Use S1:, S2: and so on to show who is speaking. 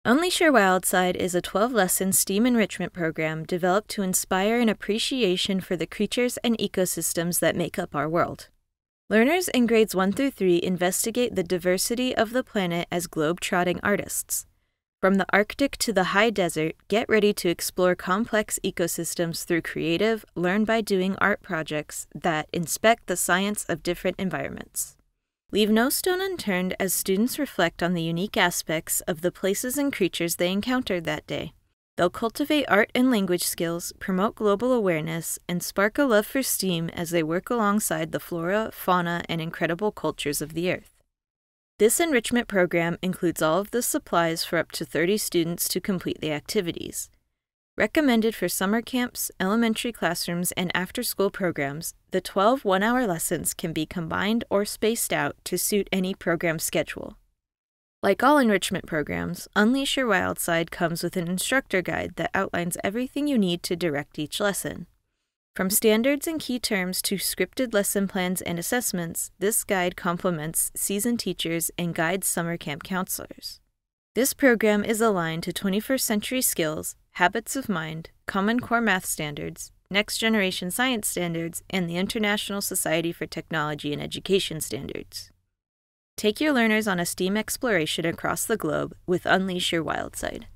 S1: Unleash Your Wild Side is a 12-lesson STEAM enrichment program developed to inspire an appreciation for the creatures and ecosystems that make up our world. Learners in grades 1 through 3 investigate the diversity of the planet as globe-trotting artists. From the Arctic to the high desert, get ready to explore complex ecosystems through creative, learn-by-doing art projects that inspect the science of different environments. Leave no stone unturned as students reflect on the unique aspects of the places and creatures they encountered that day. They'll cultivate art and language skills, promote global awareness, and spark a love for STEAM as they work alongside the flora, fauna, and incredible cultures of the Earth. This enrichment program includes all of the supplies for up to 30 students to complete the activities. Recommended for summer camps, elementary classrooms, and after-school programs, the 12 one-hour lessons can be combined or spaced out to suit any program schedule. Like all enrichment programs, Unleash Your Wild Side comes with an instructor guide that outlines everything you need to direct each lesson. From standards and key terms to scripted lesson plans and assessments, this guide complements seasoned teachers and guides summer camp counselors. This program is aligned to 21st century skills, habits of mind, Common Core math standards, next generation science standards, and the International Society for Technology and Education standards. Take your learners on a STEAM exploration across the globe with Unleash Your Wild Side.